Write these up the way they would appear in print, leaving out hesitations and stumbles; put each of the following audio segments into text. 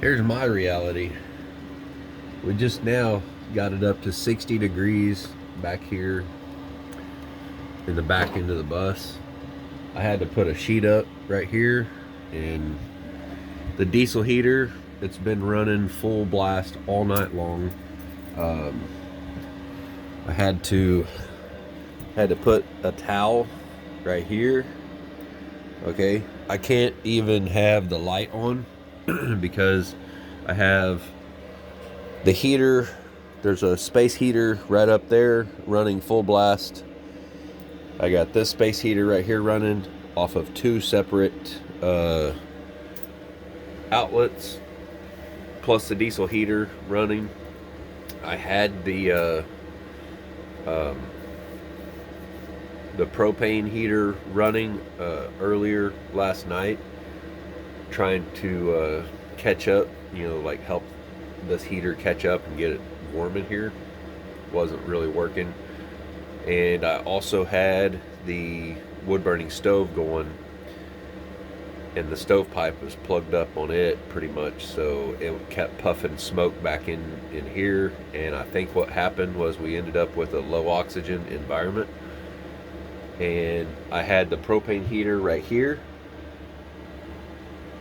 Here's my reality. We just now got it up to 60 degrees back here in the back end of the bus. I had to put a sheet up right here, and the diesel heater, it's been running full blast all night long. Um, I had to put a towel right here. Okay, I can't even have the light on because I have the heater. There's a space heater right up there running full blast. I got this space heater right here running off of two separate outlets, plus the diesel heater running. I had the propane heater running earlier last night, trying to catch up, like help this heater catch up and get it warm in here. Wasn't really working. And I also had the wood burning stove going, and the stovepipe was plugged up on it pretty much, so it kept puffing smoke back in here. And I think what happened was we ended up with a low oxygen environment. And I had the propane heater right here.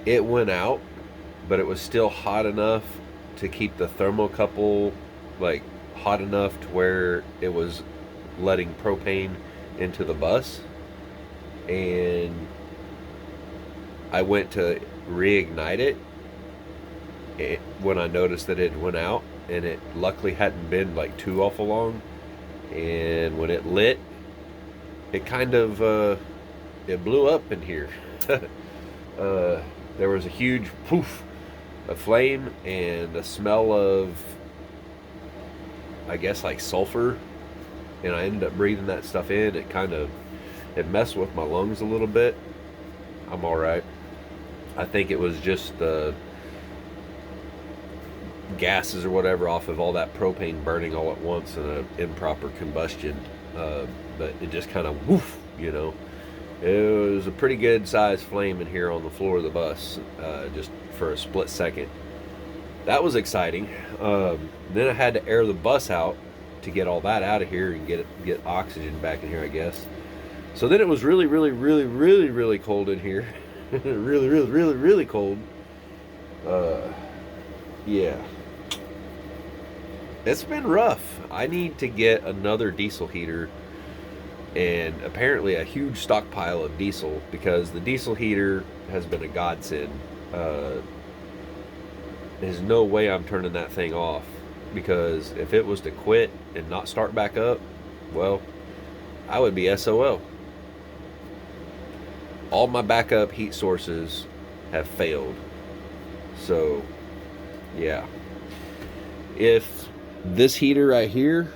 It went out, but it was still hot enough to keep the thermocouple like hot enough to where it was letting propane into the bus. And I went to reignite it when I noticed that it went out, and it luckily hadn't been like too awful long. And when it lit, it kind of it blew up in here. There was a huge poof of flame and a smell of, I guess, like sulfur, and I ended up breathing that stuff in. It messed with my lungs a little bit. I'm all right. I think it was just the gases or whatever off of all that propane burning all at once and an improper combustion. But it just kind of woof, It was a pretty good sized flame in here on the floor of the bus, just for a split second. That was exciting. Then I had to air the bus out to get all that out of here and get oxygen back in here, I guess. So then it was really, really, really, really, really cold in here. Really, really, really, really cold. Yeah. It's been rough. I need to get another diesel heater, and apparently a huge stockpile of diesel, because the diesel heater has been a godsend. There's no way I'm turning that thing off, because if it was to quit and not start back up, well, I would be SOL. All my backup heat sources have failed. So, yeah. If this heater right here,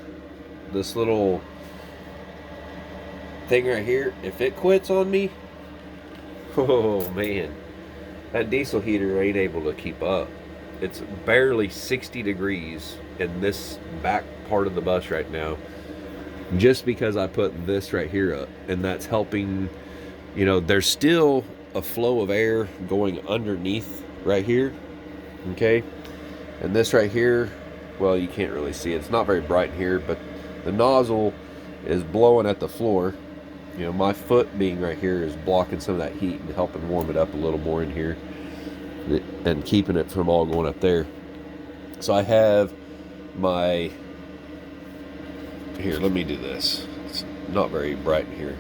this little thing right here, if it quits on me, oh man, that diesel heater ain't able to keep up. It's barely 60 degrees in this back part of the bus right now, just because I put this right here up, and that's helping. There's still a flow of air going underneath right here, okay? And this right here, well, you can't really see it. It's not very bright in here, but the nozzle is blowing at the floor. My foot being right here is blocking some of that heat and helping warm it up a little more in here and keeping it from all going up there. So I have my... Here, let me do this. It's not very bright in here.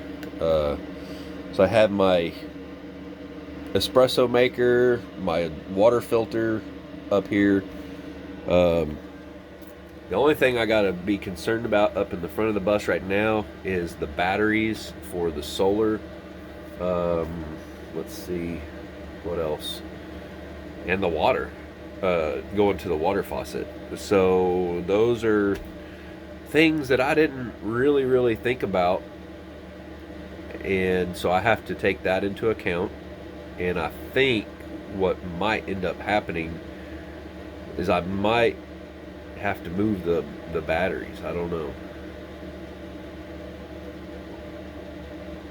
So I have my espresso maker, my water filter up here. The only thing I gotta be concerned about up in the front of the bus right now is the batteries for the solar. Let's see, what else? And the water, going to the water faucet. So those are things that I didn't really think about. And so I have to take that into account. And I think what might end up happening is I might have to move the batteries. I don't know.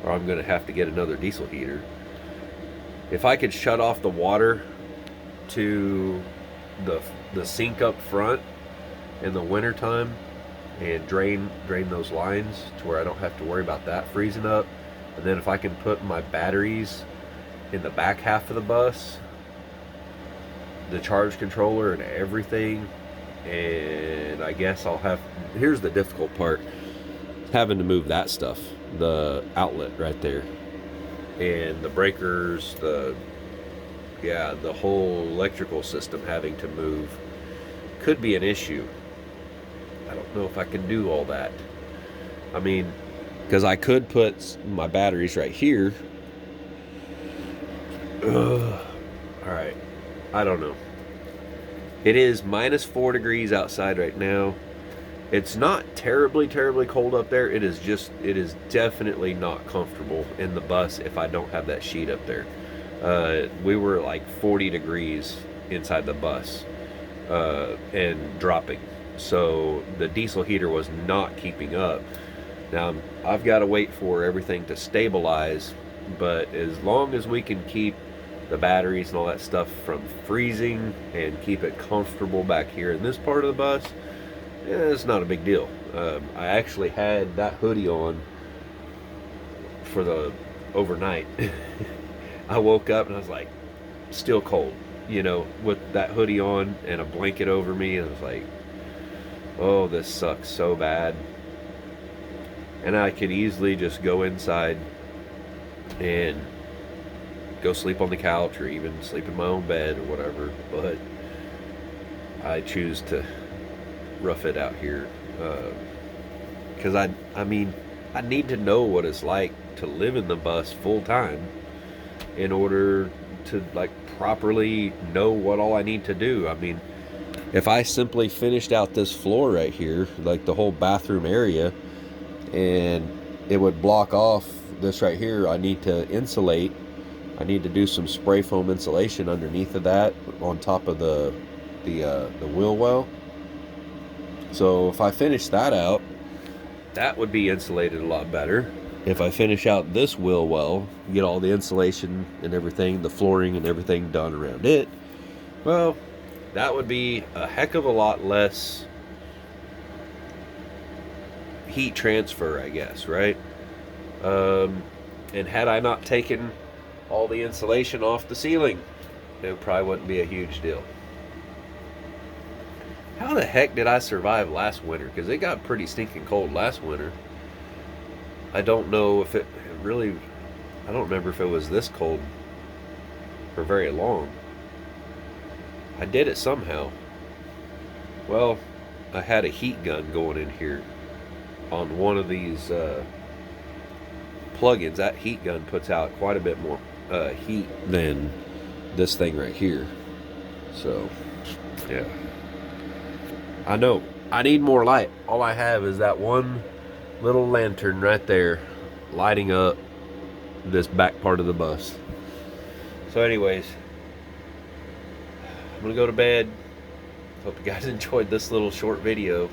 Or I'm going to have to get another diesel heater. If I could shut off the water to the sink up front in the wintertime and drain those lines to where I don't have to worry about that freezing up. And then if I can put my batteries in the back half of the bus, the charge controller and everything, and I guess I'll have, here's the difficult part, having to move that stuff, the outlet right there, and the breakers, the whole electrical system having to move could be an issue. I don't know if I can do all that. I mean, because I could put my batteries right here. Ugh. All right, I don't know. It is -4 degrees outside right now. It's not terribly cold up there. It is definitely not comfortable in the bus if I don't have that sheet up there. We were like 40 degrees inside the bus and dropping. So the diesel heater was not keeping up. Now I've got to wait for everything to stabilize, but as long as we can keep the batteries and all that stuff from freezing and keep it comfortable back here in this part of the bus, it's not a big deal. I actually had that hoodie on for the overnight. I woke up and I was like, still cold, with that hoodie on and a blanket over me. And I was like, oh, this sucks so bad. And I could easily just go inside and go sleep on the couch or even sleep in my own bed or whatever. But I choose to rough it out here because I mean I need to know what it's like to live in the bus full time in order to like properly know what all I need to do. I mean, if I simply finished out this floor right here, like the whole bathroom area, and it would block off this right here, I need to insulate. I need to do some spray foam insulation underneath of that on top of the wheel well. So if I finish that out, that would be insulated a lot better. If I finish out this wheel well, get all the insulation and everything, the flooring and everything done around it, well, that would be a heck of a lot less heat transfer, I guess, right? And had I not taken all the insulation off the ceiling, it probably wouldn't be a huge deal. How the heck did I survive last winter? Because it got pretty stinking cold last winter. I don't know if it really, I don't remember if it was this cold for very long. I did it somehow. Well, I had a heat gun going in here on one of these plugins. That heat gun puts out quite a bit more heat than this thing right here. So, yeah. I know. I need more light. All I have is that one little lantern right there lighting up this back part of the bus. So anyways, I'm gonna go to bed. Hope you guys enjoyed this little short video.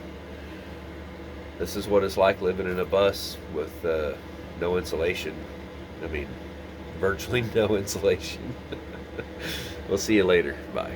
This is what it's like living in a bus with no insulation. I mean, virtually no insulation. We'll see you later. Bye.